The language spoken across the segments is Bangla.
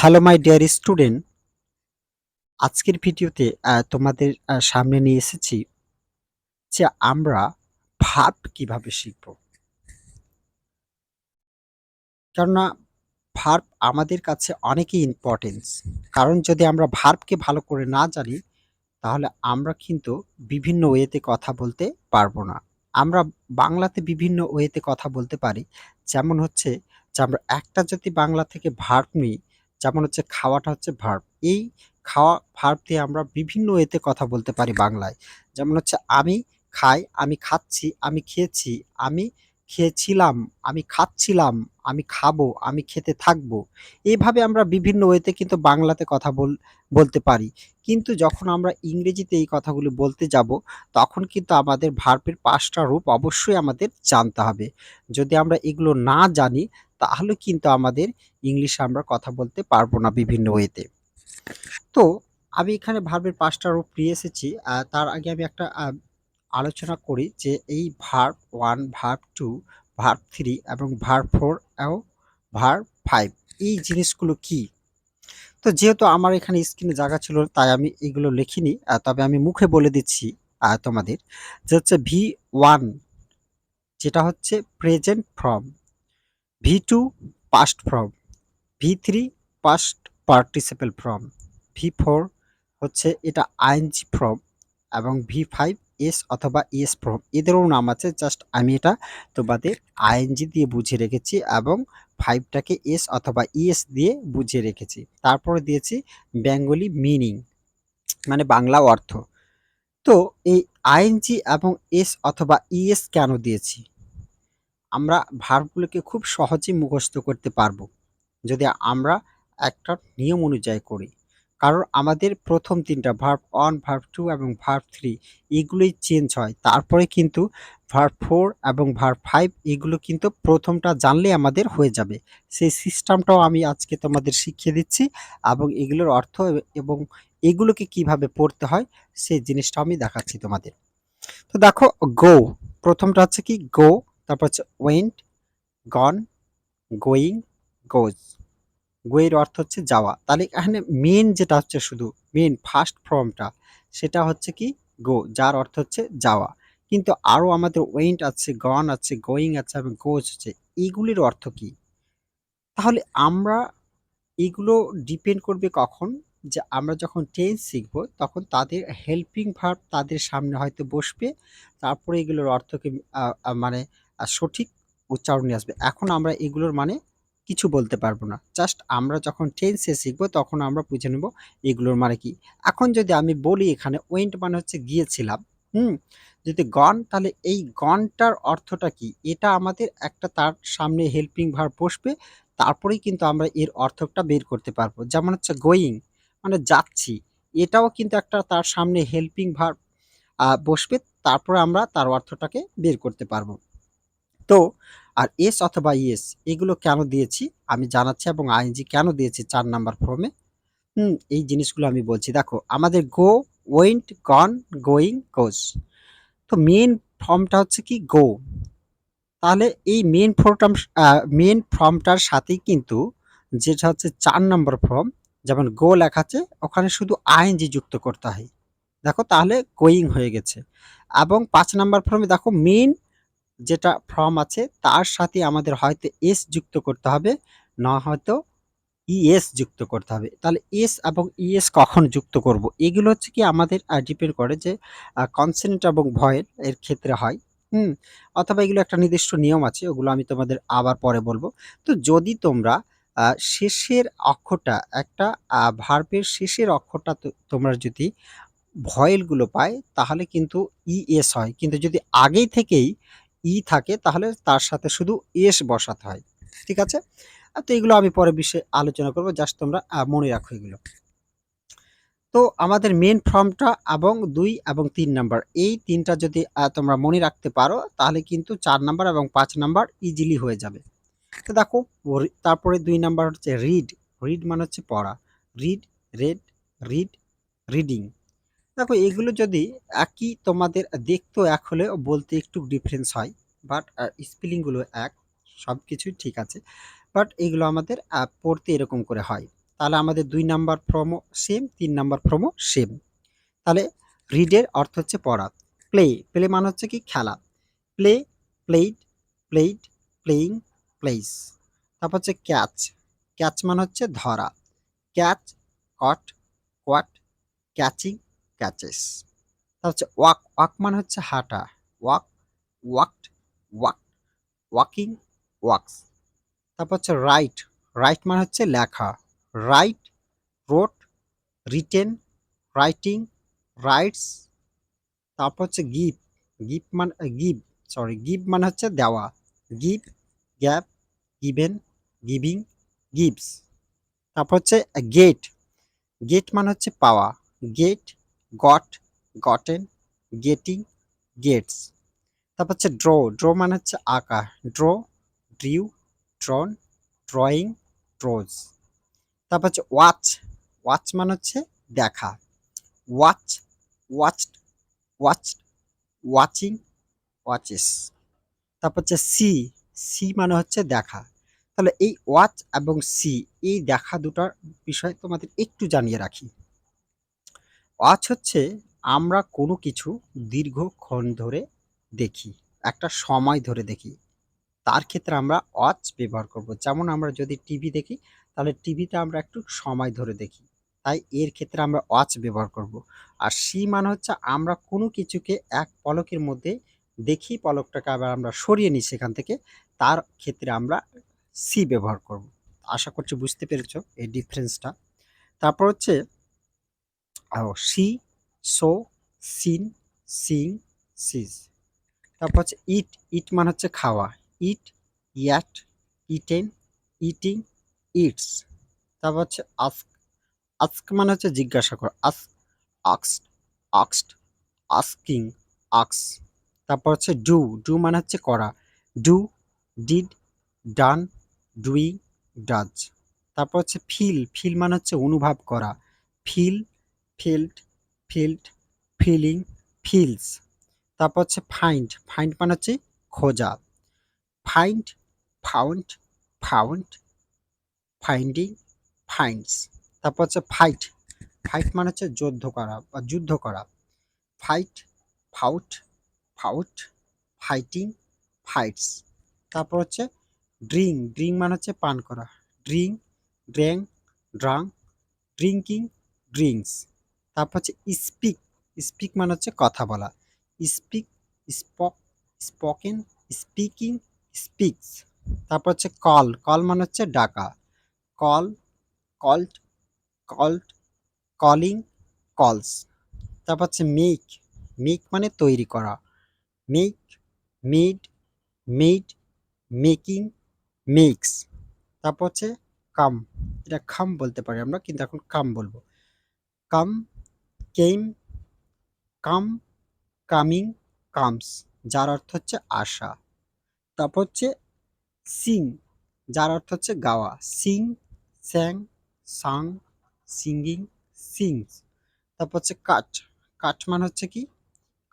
হ্যালো মাই ডিয়ার স্টুডেন্ট, আজকের ভিডিওতে তোমাদের সামনে নিয়ে এসেছি যে আমরা ভার্ব কিভাবে শিখব। কেননা ভার্ব আমাদের কাছে অনেকই ইম্পর্টেন্স। কারণ যদি আমরা ভার্বকে ভালো করে না জানি তাহলে আমরা কিন্তু বিভিন্ন ওয়েতে কথা বলতে পারবো না। আমরা বাংলাতে বিভিন্ন ওয়েতে কথা বলতে পারি। যেমন হচ্ছে যে আমরা একটা যদি বাংলা থেকে ভার্ব নিই, যেমন হচ্ছে খাওয়াটা হচ্ছে ভার্ব। এই খাওয়া ভার্ব দিয়ে আমরা বিভিন্ন ওয়েতে কথা বলতে পারি বাংলায়। যেমন হচ্ছে আমি খাই, আমি খাচ্ছি, আমি খেয়েছি, আমি খেয়েছিলাম, আমি খাচ্ছিলাম, আমি খাবো, আমি খেতে থাকবো। এভাবে আমরা বিভিন্ন ওয়েতে কিন্তু বাংলাতে কথা বলতে পারি। কিন্তু যখন আমরা ইংরেজিতে এই কথাগুলো বলতে যাব, তখন কিন্তু আমাদের ভার্বের ৫ টা রূপ অবশ্যই আমাদের জানতে হবে। যদি আমরা এগুলো না জানি, তাহলে কিন্তু আমাদের ইংলিশে আমরা কথা বলতে পারবো না বিভিন্ন ওয়েতে। তো আমি এখানে ভার্বের ৫ টা রূপ নিয়ে এসেছি। তার আগে আমি একটা আলোচনা করি যে এই ভার্ব ১, ভার্ব ২, ভার্ব ৩ এবং ভার্ব ৪ এবং ভার্ব ৫ এই জিনিসগুলো কি? তো যেহেতু আমার এখানে স্ক্রিনে জায়গা ছিল না, তাই আমি এগুলো লিখিনি। তবে আমি মুখে বলে দিচ্ছি তোমাদের যে হচ্ছে V1 যেটা হচ্ছে present form, V2 past form, V3 past participle form, V4 হচ্ছে এটা আইএনজি ফর্ম এবং V5 এস অথবা ইএস ফর্ম। এদেরও নাম আছে। জাস্ট আমি এটা তোমাদের আইএনজি দিয়ে বুঝিয়ে রেখেছি এবং 5 টাকে এস অথবা ইএস দিয়ে বুঝিয়ে রেখেছি। তারপরে দিয়েছি বেঙ্গলি মিনিং মানে বাংলা অর্থ। তো এই আইএনজি এবং এস অথবা ইএস কেন দিয়েছি? আমরা ভার্বগুলোকে খুব সহজেই মুখস্থ করতে পারবো যদি আমরা একটা নিয়ম অনুযায়ী করি। কারণ আমাদের প্রথম ৩ টা ভার্ব ১, ভার্ব ২ এবং ভার্ব ৩ এগুলোই চেঞ্জ হয়। তারপরে কিন্তু ভার্ব ৪ এবং ভার্ব ৫ এগুলো কিন্তু প্রথমটা জানলেই আমাদের হয়ে যাবে। সেই সিস্টেমটাও আমি আজকে তোমাদের শিখিয়ে দিচ্ছি এবং এগুলোর অর্থ এবং এগুলোকে কিভাবে পড়তে হয় সেই জিনিসটা আমি দেখাচ্ছি তোমাদের। তো দেখো, গো প্রথমটা হচ্ছে কি গো, তারপর হচ্ছে ওয়েন্ট, গন, গোয়িং, গোজ। গো এর অর্থ হচ্ছে যাওয়া। তাহলে এখানে মেন যেটা হচ্ছে শুধু মেন ফার্স্ট ফর্মটা সেটা হচ্ছে কি গো, যার অর্থ হচ্ছে যাওয়া। কিন্তু আরো আমাদের ওয়েন্ট আছে, গন আছে, গোয়িং আছে এবং গোজ আছে। এইগুলির অর্থ কি? তাহলে আমরা এগুলো ডিপেন্ড করবে কখন? যে আমরা যখন টেন্স শিখব তখন তাদের হেল্পিং ভার্ব তাদের সামনে হয়তো বসবে। তারপরে এগুলোর অর্থকে আ আ মানে সঠিক উচ্চারণে আসবে। এখন আমরা এগুলোর মানে কিছু বলতে পারবো না। জাস্ট আমরা যখন টেন্সে শিখব তখন আমরা বুঝে নেব এগুলোর মানে কি। এখন যদি আমি বলি এখানে ওয়েন্ট মানে হচ্ছে গিয়েছিলাম, হুম? যদি গন তাহলে এই গনটার অর্থটা কি? এটা আমাদের একটা তার সামনে হেল্পিং ভার্ব বসবে তারপরেই কিন্তু আমরা এর অর্থটা বের করতে পারবো। যেমন হচ্ছে গোয়িং মানে যাচ্ছি। এটাও কিন্তু একটা তার সামনে হেল্পিং ভার্ব বসবে। তারপরে আমরা তার অর্থটাকে বের করতে পারবো। তো আর এস অথবা ইয়েস এগুলো কেন দিয়েছি আমি জানাচ্ছি এবং আইএনজি কেন দিয়েছি ৪ নাম্বার ফর্মে। এই জিনিসগুলো আমি বলছি। দেখো আমাদের গো, ওয়েন্ট, গন, গোয়িং, গোজ। তো মেইন ফর্মটা হচ্ছে কি গো। তাহলে এই মেইন ফর্মটার সাথেই কিন্তু যেটা হচ্ছে ৪ নম্বর ফর্ম, যেমন গো লেখা আছে ওখানে শুধু আইএনজি যুক্ত করতে হয়। দেখো তাহলে গোয়িং হয়ে গেছে। এবং ৫ নাম্বার ফর্মে দেখো মেইন যেটা ফর্ম আছে তার সাথে আমাদের হয়তো এস যুক্ত করতে হবে, না হয়তো ইএস যুক্ত করতে হবে। তাহলে এস এবং ইএস কখন যুক্ত করব? এগুলো হচ্ছে কি আমাদের ডিপেন্ড করে যে কনসোনেন্ট এবং ভয়েল এর ক্ষেত্রে হয়। হুম? অথবা এগুলো একটা নির্দিষ্ট নিয়ম আছে, ওগুলো আমি তোমাদের আবার পরে বলব। তো যদি তোমরা আ শেষের অক্ষরটা একটা ভার্বের শেষের অক্ষরটা তোমরা যদি ভয়েলগুলো পায় তাহলে কিন্তু ইএস হয়। কিন্তু যদি আগেই থেকেই থাকে তাহলে তার সাথে শুধু এস বসাতে হয়। ঠিক আছে? তো এগুলো আমি পরে বিষয়ে আলোচনা করব। জাস্ট তোমরা মনে রাখো এগুলো। তো আমাদের মেইন ফর্মটা এবং ২ এবং ৩ নাম্বার এই ৩ টা যদি তোমরা মনে রাখতে পারো তাহলে কিন্তু ৪ নাম্বার এবং ৫ নাম্বার ইজিলি হয়ে যাবে। তো দেখো তারপরে ২ নাম্বার হচ্ছে রিড। রিড মানে হচ্ছে পড়া। Read, red, read, reading. দেখো এগুলো যদি একই তোমাদের দেখতেও এক হলেও বলতে একটু ডিফারেন্স হয়। বাট স্পেলিং গুলো এক, সবকিছুই ঠিক আছে। বাট এগুলো আমাদের পড়তে এরকম করে হয়। তাহলে আমাদের ২ নাম্বার ফর্মও সেম, ৩ নাম্বার ফর্মও সেম। তাহলে রিডের অর্থ হচ্ছে পড়া। প্লে, প্লে মানে হচ্ছে কি খেলা। Play, played, played, playing, plays. তারপর হচ্ছে ক্যাচ, ক্যাচ মানে হচ্ছে ধরা। Catch, caught, caught, catching, catches. তারপর হচ্ছে ওয়াক, ওয়াক মানে হচ্ছে হাঁটা। Walk, walked, walk, walking, walks. তারপর হচ্ছে রাইট, রাইট মানে হচ্ছে লেখা। Write, wrote, written, writing, writes. তারপর হচ্ছে গিভ, গিভ মানে গিভ, সরি গিভ মানে হচ্ছে দেওয়া। Give, gave, given, giving, gives. তারপর হচ্ছে গেট, গেট মানে হচ্ছে পাওয়া। Get, goat, gotten, getting, gets. তারপর হচ্ছে ড্র, ড্র মানে হচ্ছে আঁকা। Draw, drew, drawn, drawing, draws. তারপর হচ্ছে ওয়াচ, ওয়াচ মানে হচ্ছে দেখা। Watch, watched, watched, watching, watches. তারপর হচ্ছে সি, সি মানে হচ্ছে দেখা। তাহলে এই ওয়াচ এবং সি, এই দেখা দুটার বিষয় তোমাদের একটু জানিয়ে রাখি। ওয়াচ হচ্ছে আমরা কোনো কিছু দীর্ঘক্ষণ ধরে দেখি, একটা সময় ধরে দেখি। তার ক্ষেত্রে আমরা ওয়াচ ব্যবহার করব। যেমন আমরা যদি টিভি দেখি, তাহলে টিভিতে আমরা একটু সময় ধরে দেখি। তাই এর ক্ষেত্রে আমরা ওয়াচ ব্যবহার করব। আর সি মানে হচ্ছে আমরা কোনো কিছুকে এক পলকের মধ্যে দেখি, পলকটাকে আবার আমরা সরিয়ে নিই সেখান থেকে। তার ক্ষেত্রে আমরা সি ব্যবহার করব। আশা করছি বুঝতে পেরেছো এই ডিফারেন্সটা। তারপর হচ্ছে সি, সো, সিন, সিং, সিজ। তারপর হচ্ছে ইট, ইট মানে হচ্ছে খাওয়া। ইট, ইয়াট, ইটেন, ইটিং, ইটস। তারপর হচ্ছে আস্ক, আস্ক মানে হচ্ছে জিজ্ঞাসা করা। Ask, আক্সড, আক্সড, asking, আক্স। তারপর হচ্ছে ডু, ডু মানে হচ্ছে করা। Do, did, done, doing, does. তারপর হচ্ছে ফিল, ফিল মানে হচ্ছে অনুভব করা। Feel, field, field, feeling, feels. তারপর হচ্ছে ফাইন্ড, ফাইন্ড মানে হচ্ছে খোঁজা। Find, found, found, finding, finds. তারপর হচ্ছে ফাইট, ফাইট মানে হচ্ছে যুদ্ধ করা বা যুদ্ধ করা। Fight, fought, fought, fighting, fights. তারপর হচ্ছে ড্রিঙ্ক, ড্রিঙ্ক মানে হচ্ছে পান করা। Drink, drank, drunk, drinking, drinks. তারপর হচ্ছে স্পিক, স্পিক মানে হচ্ছে কথা বলা। Speak, spoke, spoken, speaking, speaks. তারপর হচ্ছে কল, কল মানে হচ্ছে ডাকা। কল, কল্ড, কল্ড, কলিং, কলস। তারপর হচ্ছে মেক, মেক মানে তৈরি করা। Make, made, made, making, makes. তারপর হচ্ছে কাম, এটা খাম বলতে পারি আমরা, কিন্তু এখন কাম বলবো। কাম, কেম, কাম, কামিং, কামস, যার অর্থ হচ্ছে আসা। তারপর হচ্ছে সিং, যার অর্থ হচ্ছে গাওয়া। সিং, স্যাং, সাং, সিঙ্গিং, সিংস। তারপর হচ্ছে কাট, কাট মানে হচ্ছে কি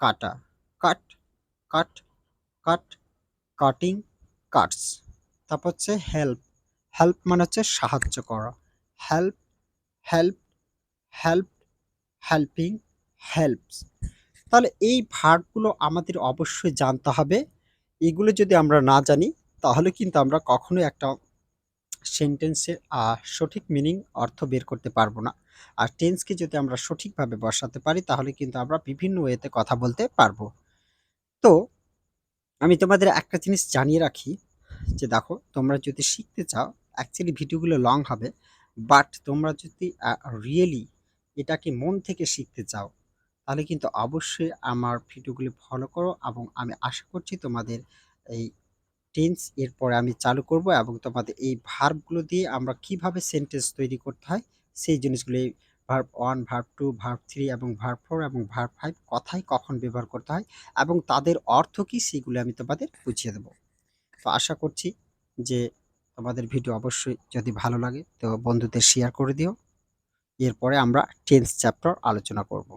কাটা। কাট, কাট, কাট, কাটিং, কাটস। তারপর হচ্ছে হেল্প, হেল্প মানে হচ্ছে সাহায্য করা। Help, help, help, helping, helps. তাহলে এই ভার্বগুলো আমাদের অবশ্যই জানতে হবে। এগুলো যদি আমরা না জানি, তাহলে কিন্তু আমরা কখনোই একটা সেন্টেন্সের সঠিক মিনিং অর্থ বের করতে পারবো না। আর টেন্সকে যদি আমরা সঠিকভাবে বসাতে পারি, তাহলে কিন্তু আমরা বিভিন্ন ওয়েতে কথা বলতে পারবো। তো আমি তোমাদের একটা জিনিস জানিয়ে রাখি, যে দেখো তোমরা যদি শিখতে চাও, অ্যাকচুয়ালি ভিডিওগুলো লং হবে, বাট তোমরা যদি রিয়েলি এটাকে মন থেকে শিখতে চাও, তাহলে কিন্তু অবশ্যই আমার ভিডিওগুলি ফলো করো। এবং আমি আশা করছি তোমাদের এই টেন্স এরপরে আমি চালু করব, এবং তোমাদের এই ভার্বগুলো দিয়ে আমরা কিভাবে সেন্টেন্স তৈরি করতে হয় সেই জিনিসগুলি, ভার্ব 1, ভার্ব 2, ভার্ব 3 এবং ভার্ব 4 এবং ভার্ব 5 কথায় কখন ব্যবহার করতে হয় এবং তাদের অর্থ কী, সেগুলো আমি তোমাদের বুঝিয়ে দেবো। তো আশা করছি যে তোমাদের ভিডিও অবশ্যই যদি ভালো লাগে তো বন্ধুদের শেয়ার করে দিও। এরপরে আমরা টেন্স চ্যাপ্টার আলোচনা করব।